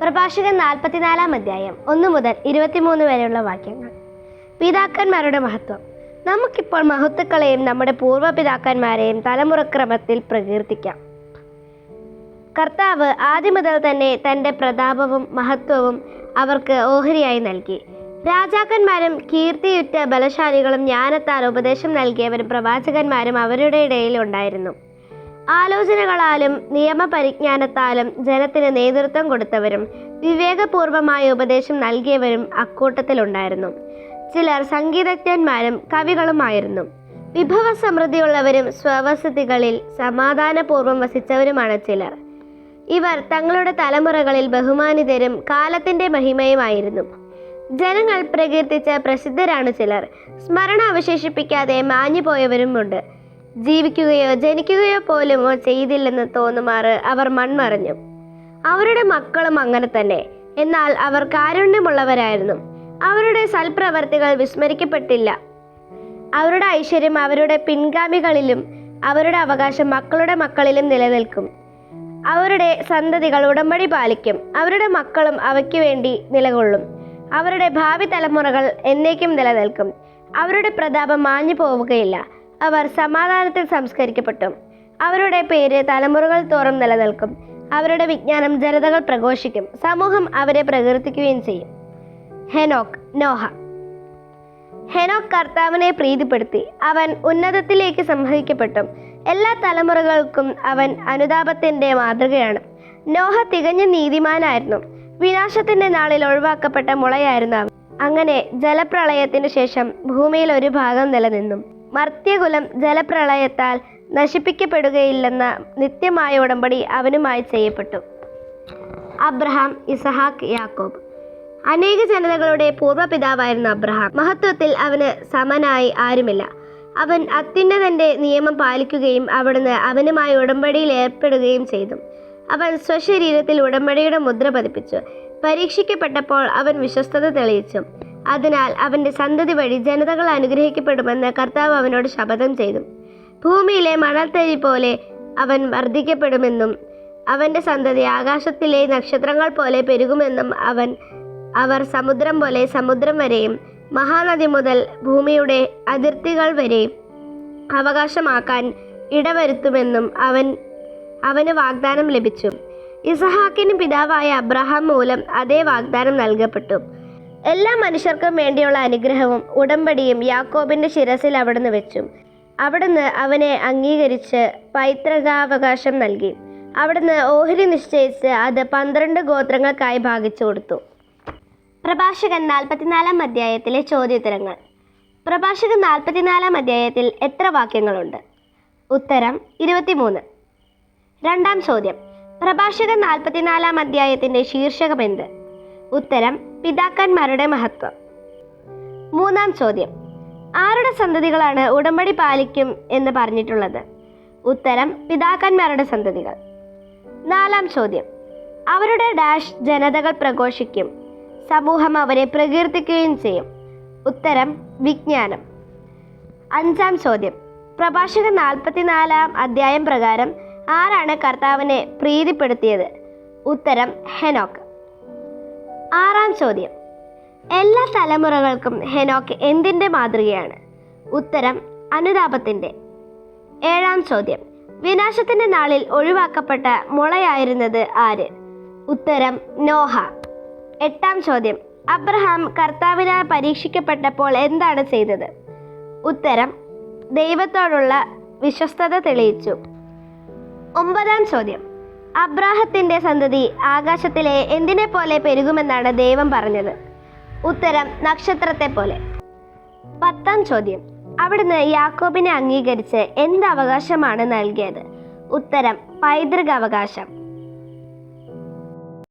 പ്രഭാഷകൻ 44 അധ്യായം 1 മുതൽ 23 വരെയുള്ള വാക്യങ്ങൾ. പിതാക്കന്മാരുടെ മഹത്വം. നമുക്കിപ്പോൾ മഹത്വക്കളെയും നമ്മുടെ പൂർവ്വപിതാക്കന്മാരെയും തലമുറക്രമത്തിൽ പ്രകീർത്തിക്കാം. കർത്താവ് ആദ്യം മുതൽ തന്നെ തൻ്റെ പ്രതാപവും മഹത്വവും അവർക്ക് ഓഹരിയായി നൽകി. രാജാക്കന്മാരും കീർത്തിയുറ്റ ബലശാലികളും ജ്ഞാനത്താൽ ഉപദേശം നൽകിയവരും പ്രവാചകന്മാരും അവരുടെ ഇടയിൽ ഉണ്ടായിരുന്നു. ആലോചനകളാലും നിയമപരിജ്ഞാനത്താലും ജനത്തിന് നേതൃത്വം കൊടുത്തവരും വിവേകപൂർവമായ ഉപദേശം നൽകിയവരും അക്കൂട്ടത്തിലുണ്ടായിരുന്നു. ചിലർ സംഗീതജ്ഞന്മാരും കവികളുമായിരുന്നു. വിഭവസമൃദ്ധിയുള്ളവരും സ്വവസതികളിൽ സമാധാനപൂർവ്വം വസിച്ചവരുമാണ് ചിലർ. ഇവർ തങ്ങളുടെ തലമുറകളിൽ ബഹുമാനിതരും കാലത്തിൻ്റെ മഹിമയുമായിരുന്നു. ജനങ്ങൾ പ്രകീർത്തിച്ച പ്രസിദ്ധരാണ് ചിലർ. സ്മരണ അവശേഷിപ്പിക്കാതെ മാഞ്ഞുപോയവരുമുണ്ട്. ജീവിക്കുകയോ ജനിക്കുകയോ പോലുമോ ചെയ്തില്ലെന്ന് തോന്നുമാറ് അവർ മൺമറഞ്ഞു. അവരുടെ മക്കളും അങ്ങനെ തന്നെ. എന്നാൽ അവർ കാരുണ്യമുള്ളവരായിരുന്നു. അവരുടെ സൽപ്രവർത്തികൾ വിസ്മരിക്കപ്പെട്ടില്ല. അവരുടെ ഐശ്വര്യം അവരുടെ പിൻഗാമികളിലും അവരുടെ അവകാശം മക്കളുടെ മക്കളിലും നിലനിൽക്കും. അവരുടെ സന്തതികൾ ഉടമ്പടി പാലിക്കും. അവരുടെ മക്കളും അവയ്ക്ക് വേണ്ടി നിലകൊള്ളും. അവരുടെ ഭാവി തലമുറകൾ എന്നേക്കും നിലനിൽക്കും. അവരുടെ പ്രതാപം മാഞ്ഞു പോവുകയില്ല. അവർ സമാധാനത്തിൽ സംസ്കരിക്കപ്പെട്ടു. അവരുടെ പേര് തലമുറകൾ തോറും നിലനിൽക്കും. അവരുടെ വിജ്ഞാനം ജനതകൾ പ്രഘോഷിക്കും. സമൂഹം അവരെ പ്രകീർത്തിക്കുകയും ചെയ്യും. ഹെനോക്ക്. നോഹ. ഹെനോക്ക് കർത്താവിനെ പ്രീതിപ്പെടുത്തി. അവൻ ഉന്നതത്തിലേക്ക് സംവഹിക്കപ്പെട്ടു. എല്ലാ തലമുറകൾക്കും അവൻ അനുതാപത്തിൻ്റെ മാതൃകയാണ്. നോഹ തികഞ്ഞ നീതിമാനായിരുന്നു. വിനാശത്തിൻ്റെ നാളിൽ ഒഴിവാക്കപ്പെട്ട മുളയായിരുന്നു അവൻ. അങ്ങനെ ജലപ്രളയത്തിന് ശേഷം ഭൂമിയിൽ ഒരു ഭാഗം നിലനിന്നു. മർത്യകുലം ജലപ്രളയത്താൽ നശിപ്പിക്കപ്പെടുകയില്ലെന്ന നിത്യമായ ഉടമ്പടി അവനുമായി ചെയ്യപ്പെട്ടു. അബ്രഹാം, ഇസഹാക്ക്, യാക്കോബ്. അനേക ജനതകളുടെ പൂർവ്വപിതാവായിരുന്നു അബ്രഹാം. മഹത്വത്തിൽ അവന് സമനായി ആരുമില്ല. അവൻ അത്യുന്നതൻ്റെ നിയമം പാലിക്കുകയും അവിടുന്ന് അവനുമായി ഉടമ്പടിയിൽ ഏർപ്പെടുകയും ചെയ്തു. അവൻ സ്വശരീരത്തിൽ ഉടമ്പടിയുടെ മുദ്ര പതിപ്പിച്ചു. പരീക്ഷിക്കപ്പെട്ടപ്പോൾ അവൻ വിശ്വസ്തത തെളിയിച്ചു. അതിനാൽ അവൻ്റെ സന്തതി വഴി ജനതകൾ അനുഗ്രഹിക്കപ്പെടുമെന്ന് കർത്താവ് അവനോട് ശപഥം ചെയ്തു. ഭൂമിയിലെ മണൽത്തരി പോലെ അവൻ വർദ്ധിക്കപ്പെടുമെന്നും അവൻ്റെ സന്തതി ആകാശത്തിലെ നക്ഷത്രങ്ങൾ പോലെ പെരുകുമെന്നും അവർ സമുദ്രം പോലെ സമുദ്രം വരെയും മഹാനദി മുതൽ ഭൂമിയുടെ അതിർത്തികൾ വരെയും അവകാശമാക്കാൻ ഇടവരുത്തുമെന്നും അവന് വാഗ്ദാനം ലഭിച്ചു. ഇസഹാക്കിന് പിതാവായ അബ്രഹാം മൂലം അതേ വാഗ്ദാനം നൽകപ്പെട്ടു. എല്ലാ മനുഷ്യർക്കും വേണ്ടിയുള്ള അനുഗ്രഹവും ഉടമ്പടിയും യാക്കോബിൻ്റെ ശിരസിൽ അവിടുന്ന് വെച്ചു. അവിടുന്ന് അവനെ അംഗീകരിച്ച് പൈതൃകാവകാശം നൽകി. അവിടുന്ന് ഓഹരി നിശ്ചയിച്ച് അത് 12 ഗോത്രങ്ങൾക്കായി ഭാഗിച്ചു കൊടുത്തു. പ്രഭാഷകൻ 44 അധ്യായത്തിലെ ചോദ്യോത്തരങ്ങൾ. പ്രഭാഷകൻ 44 അധ്യായത്തിൽ എത്ര വാക്യങ്ങളുണ്ട്? ഉത്തരം 23. രണ്ടാം ചോദ്യം. പ്രഭാഷകൻ 44 അധ്യായത്തിൻ്റെ ശീർഷകം എന്ത്? ഉത്തരം പിതാക്കന്മാരുടെ മഹത്വം. മൂന്നാം ചോദ്യം. ആരുടെ സന്തതികളാണ് ഉടമ്പടി പാലിക്കും എന്ന് പറഞ്ഞിട്ടുള്ളത്? ഉത്തരം പിതാക്കന്മാരുടെ സന്തതികൾ. നാലാം ചോദ്യം. അവരുടെ ഡാഷ് ജനതകൾ പ്രഘോഷിക്കും. സമൂഹം അവരെ പ്രകീർത്തിക്കുകയും ചെയ്യും. ഉത്തരം വിജ്ഞാനം. അഞ്ചാം ചോദ്യം. പ്രഭാഷകൻ 44 അധ്യായം പ്രകാരം ആരാണ് കർത്താവിനെ പ്രീതിപ്പെടുത്തിയത്? ഉത്തരം ഹെനോക്ക്. ആറാം ചോദ്യം. എല്ലാ തലമുറകൾക്കും ഹെനോക്ക് എന്തിൻ്റെ മാതൃകയാണ്? ഉത്തരം അനുതാപത്തിൻ്റെ. ഏഴാം ചോദ്യം. വിനാശത്തിൻ്റെ നാളിൽ ഒഴിവാക്കപ്പെട്ട മുളയായിരുന്നത് ആര്? ഉത്തരം നോഹ. എട്ടാം ചോദ്യം. അബ്രഹാം കർത്താവിനാൽ പരീക്ഷിക്കപ്പെട്ടപ്പോൾ എന്താണ് ചെയ്തത്? ഉത്തരം ദൈവത്തോടുള്ള വിശ്വസ്തത തെളിയിച്ചു. ഒമ്പതാം ചോദ്യം. അബ്രാഹത്തിൻ്റെ സന്തതി ആകാശത്തിലെ എന്തിനെ പോലെ പെരുകുമെന്നാണ് ദൈവം പറഞ്ഞത്? ഉത്തരം നക്ഷത്രത്തെ പോലെ. പത്താം ചോദ്യം. അവിടുന്ന് യാക്കോബിനെ അംഗീകരിച്ച് എന്ത് അവകാശമാണ് നൽകിയത്? ഉത്തരം പൈതൃകാവകാശം.